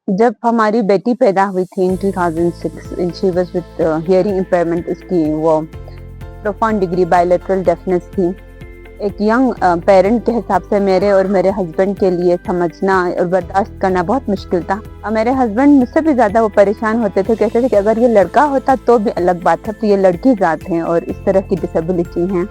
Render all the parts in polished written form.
जब हमारी बेटी पैदा हुई थी in 2006 and she was with hearing impairment, उसकी वो profound degree bilateral deafness थी। एक यंग पेरेंट के हिसाब से मेरे और मेरे हस्बैंड के लिए समझना और बर्दाश्त करना बहुत मुश्किल था। और मेरे हस्बैंड मुझसे भी ज़्यादा वो परेशान होते थे, कहते थे कि अगर ये लड़का होता तो भी अलग बात है, तो ये लड़की ज़ात है और इस तरह की डिसेबिलिटी हैं।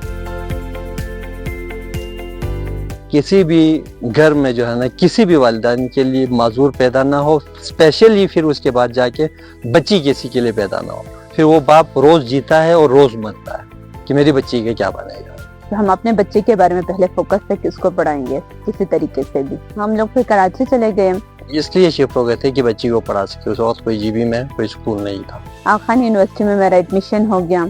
किसी भी घर में जो है ना, किसी भी वालिदैन के लिए माजूर पैदा ना हो, स्पेशली फिर उसके बाद जाके बच्ची किसी के लिए पैदा ना हो, फिर वो बाप रोज जीता है और रोज मरता है कि मेरी बच्ची का क्या बनेगा। तो हम अपने बच्चे के बारे में पहले फोकस थे कि उसको पढ़ाएंगे किसी तरीके से भी। हम लोग फिर कराची चले गए, इसलिए शिफ्ट हो गए थे कि बच्ची को पढ़ा सके। उस वक्त कोई जीबी में कोई स्कूल नहीं था। आगा खान यूनिवर्सिटी में मेरा एडमिशन हो गया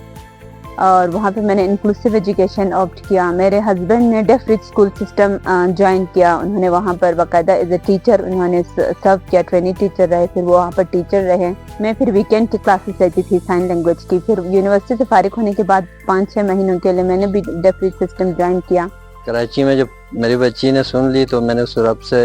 और वहाँ पे मैंने इंक्लूसिव एजुकेशन ऑप्ट किया। मेरे हस्बैंड ने deaf reach school system join किया। उन्होंने वहाँ पर बाकायदा एज ए टीचर उन्होंने सर्व किया, ट्रेनिंग टीचर रहे, फिर वो वहाँ पर टीचर रहे। मैं फिर वीकेंड की क्लासेस लेती थी साइन लैंग्वेज की। फिर यूनिवर्सिटी से फारिग होने के बाद 5-6 महीनों के लिए मैंने भी डेफ रिच सिस्टम ज्वाइन किया। कराची में जब मेरी बच्ची ने सुन ली तो मैंने उस रब से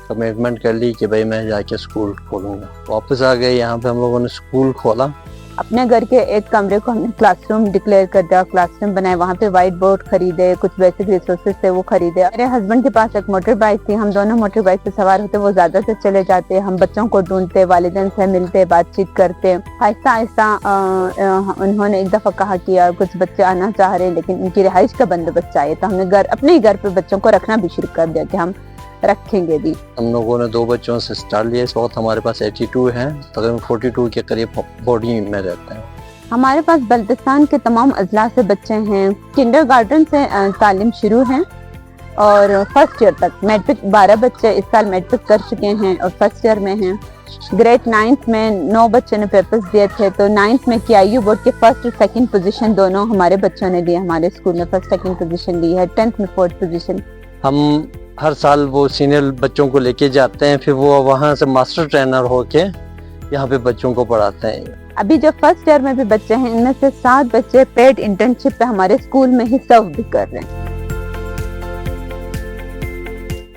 कमिटमेंट कर ली कि भाई मैं जाके स्कूल खोलूँगा। वापस आ गए, यहाँ पे हम लोगों ने स्कूल खोला। अपने घर के एक कमरे को हमने क्लासरूम डिक्लेयर कर दिया, क्लासरूम बनाए, वहाँ पे व्हाइट बोर्ड खरीदे, कुछ बेसिक रिसोर्सेज थे वो खरीदे। मेरे हस्बैंड के पास एक मोटर बाइक थी, हम दोनों मोटर बाइक पे सवार होते, वो ज्यादा से चले जाते, हम बच्चों को ढूंढते, वालिदैन से मिलते, बातचीत करते। आहिस्ता आहिस्ता उन्होंने एक दफा कहा कि यार कुछ बच्चे आना चाह रहे हैं लेकिन उनकी रिहाइश का बंदोबस्त चाहिए, तो हमने अपने ही घर पे बच्चों को रखना भी शुरू कर दिया कि हम रखेंगे भी। हम लोगों ने 2 बच्चों से स्टार्ट लिया। इस वक्त हमारे पास 82 हैं, तकरीबन 42 के करीब बॉडी में रहते हैं। हमारे पास बल्तिस्तान के तमाम अजला से बच्चे हैं। किंडरगार्टन से तालीम शुरू है और फर्स्ट ईयर तक। मैट्रिक 12 बच्चे इस साल मैट्रिक कर चुके हैं और फर्स्ट ईयर में हैं। ग्रेड 9th में 9 बच्चों ने पेपर्स दिए थे, तो 9th में KIU बोर्ड के फर्स्ट और सेकंड पोजीशन दोनों हमारे बच्चों ने लिए। हमारे स्कूल में फर्स्ट सेकंड पोजीशन ली है, 10th में 4th पोजीशन। हम हर साल वो सीनियर बच्चों को लेके जाते हैं, फिर वो वहाँ से मास्टर ट्रेनर होके यहाँ पे बच्चों को पढ़ाते हैं। अभी जो फर्स्ट ईयर में भी बच्चे हैं, इनमें से 7 बच्चे पेड इंटर्नशिप पे हमारे स्कूल में ही सर्व भी कर रहे हैं।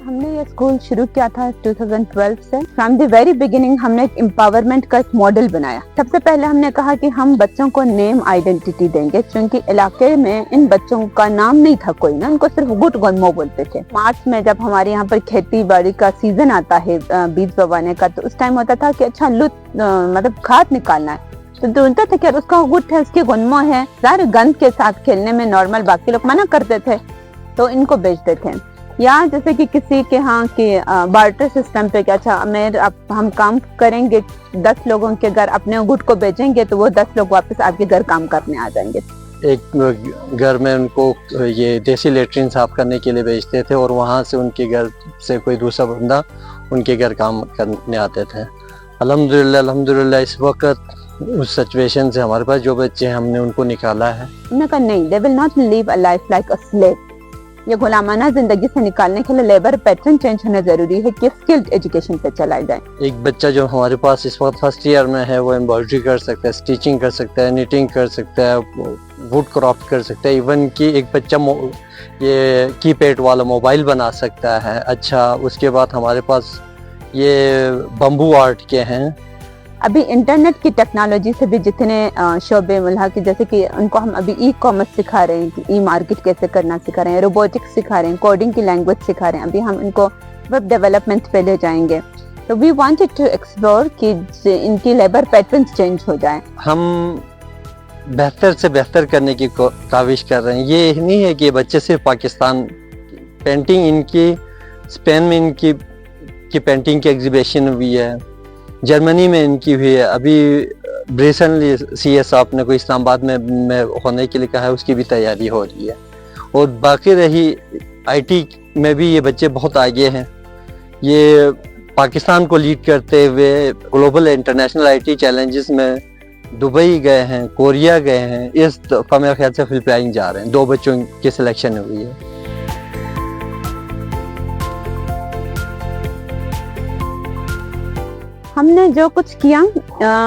हमने ये स्कूल शुरू किया था 2012 से। फ्रॉम द वेरी बिगिनिंग हमने एक एम्पावरमेंट का एक मॉडल बनाया। सबसे पहले हमने कहा कि हम बच्चों को नेम आइडेंटिटी देंगे, क्योंकि इलाके में इन बच्चों का नाम नहीं था कोई ना, उनको सिर्फ गुट गोलमो बोलते थे। मार्च में जब हमारे यहाँ पर खेती बाड़ी का सीजन आता है, बीज बवाने का, तो उस टाइम होता था कि अच्छा मतलब खाद निकालना है, तो ढूंढते थे कि उसका गुट है, उसकी गुनमो है। ज़ाहिर गंद के साथ खेलने में नॉर्मल बाकी लोग मना करते थे, तो इनको बेचते थे। या जैसे कि किसी के यहाँ के बार्टर सिस्टम पे, कि अच्छा हम काम करेंगे 10 लोगों के घर, अपने गुट को बेचेंगे तो वो 10 लोग वापस आपके घर काम करने आ जाएंगे। एक घर में उनको ये देसी लेटरिन साफ करने के लिए भेजते थे और वहाँ से उनके घर से कोई दूसरा बंदा उनके घर काम करने आते थे। अल्हम्दुलिल्लाह इस वक्त उस सिचुएशन से हमारे पास जो बच्चे हैं हमने उनको निकाला है। उन्होंने कहा नहीं, they will not live a life like a slave. ये गुलामाना जिंदगी से निकालने के लिए लेबर पैटर्न चेंज होना जरूरी है कि स्किल्ड एजुकेशन पे चला जाए। एक बच्चा जो हमारे पास इस वक्त फर्स्ट ईयर में है वो एम्ब्रॉयडरी कर सकता है, स्टिचिंग कर सकता है, निटिंग कर सकता है, वुड क्राफ्ट कर सकता है, इवन कि एक बच्चा ये कीपैड वाला मोबाइल बना सकता है। अच्छा, उसके बाद हमारे पास ये बम्बू आर्ट के हैं। अभी इंटरनेट की टेक्नोलॉजी से भी जितने शोबे मुल्हा की, जैसे कि उनको हम अभी ई कॉमर्स सिखा रहे हैं, ई मार्केट कैसे करना सिखा रहे हैं, रोबोटिक्स सिखा रहे हैं, कोडिंग की लैंग्वेज सिखा रहे हैं। अभी हम इनको वेब डेवलपमेंट पे ले जाएंगे। तो वी वांटेड टू एक्सप्लोर कि इनकी लेबर पैटर्न्स चेंज हो जाए। हम बेहतर से बेहतर करने की काविश कर रहे हैं। ये नहीं है कि बच्चे सिर्फ पाकिस्तान पेंटिंग, इनकी स्पेन में इनकी पेंटिंग की एग्जीबिशन हुई है, जर्मनी में इनकी हुई है। अभी रिसेंटली CS आपने कोई इस्लामाबाद में होने के लिए कहा है, उसकी भी तैयारी हो रही है। और बाकी रही IT में भी ये बच्चे बहुत आगे हैं। ये पाकिस्तान को लीड करते हुए ग्लोबल इंटरनेशनल IT चैलेंजेस में दुबई गए हैं, कोरिया गए हैं। इस दफा मेरे ख्याल से फिलिपाइन जा रहे हैं। 2 बच्चों की सिलेक्शन हुई है। ہم نے جو کچھ کیا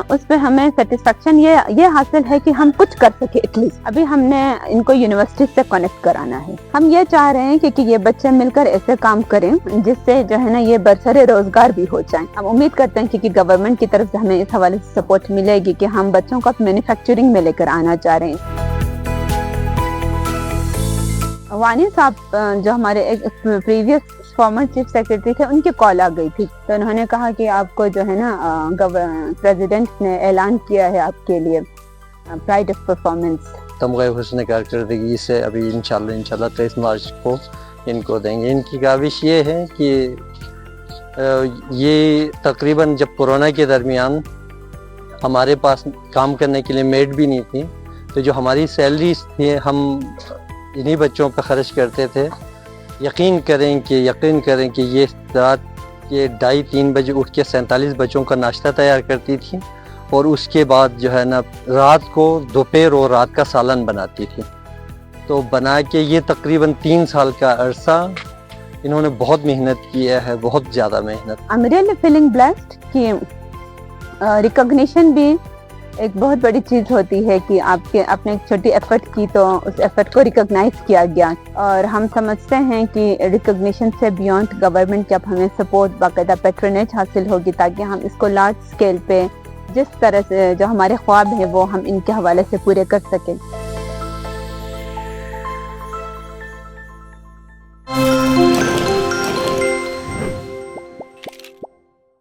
اس پہ ہمیں سیٹسفیکشن یہ حاصل ہے کہ ہم کچھ کر سکے ایٹ لیسٹ. ابھی ہم نے ان کو یونیورسٹی سے کنیکٹ کرانا ہے. ہم یہ چاہ رہے ہیں کہ یہ بچے مل کر ایسے کام کریں جس سے جو ہے نا یہ برسر روزگار بھی ہو جائیں. ہم امید کرتے ہیں کہ گورنمنٹ کی طرف سے ہمیں اس حوالے سے سپورٹ ملے گی کہ ہم بچوں کو مینوفیکچرنگ میں لے کر آنا چاہ رہے ہیں. وانی صاحب جو ہمارے پریویس فارمر چیف سیکرٹری تھے، ان کی کال آ گئی تھی تو انہوں نے کہا کہ آپ کو جو ہے نا پریزیڈنٹ نے اعلان کیا ہے آپ کے لیے پرائڈ آف پرفارمنس تمغہ حسن کارکردگی سے ابھی انشاءاللہ 23 مارچ کو ان کو دیں گے. ان کی کاوش یہ ہے کہ یہ تقریباً جب کورونا کے درمیان ہمارے پاس کام کرنے کے لیے میڈ بھی نہیں تھی تو جو ہماری سیلریز تھی ہم انہی بچوں پہ خرچ کرتے تھے. یقین کریں کہ یہ رات کے 2:30-3 بجے اٹھ کے 47 بچوں کا ناشتہ تیار کرتی تھی اور اس کے بعد جو ہے نا رات کو دوپہر اور رات کا سالن بناتی تھی. تو بنا کے یہ تقریباً 3 سال کا عرصہ انہوں نے بہت محنت کیا ہے، بہت زیادہ محنت. I'm really feeling blessed کہ ریکگنیشن بھی ایک بہت بڑی چیز ہوتی ہے کہ آپ نے ایک چھوٹی ایفرٹ کی تو اس ایفرٹ کو ریکگنائز کیا گیا. اور ہم سمجھتے ہیں کہ ریکگنیشن سے بیونڈ گورنمنٹ کی اب ہمیں سپورٹ باقاعدہ پیٹرنیج حاصل ہوگی تاکہ ہم اس کو لارج اسکیل پہ جس طرح سے جو ہمارے خواب ہیں وہ ہم ان کے حوالے سے پورے کر سکیں.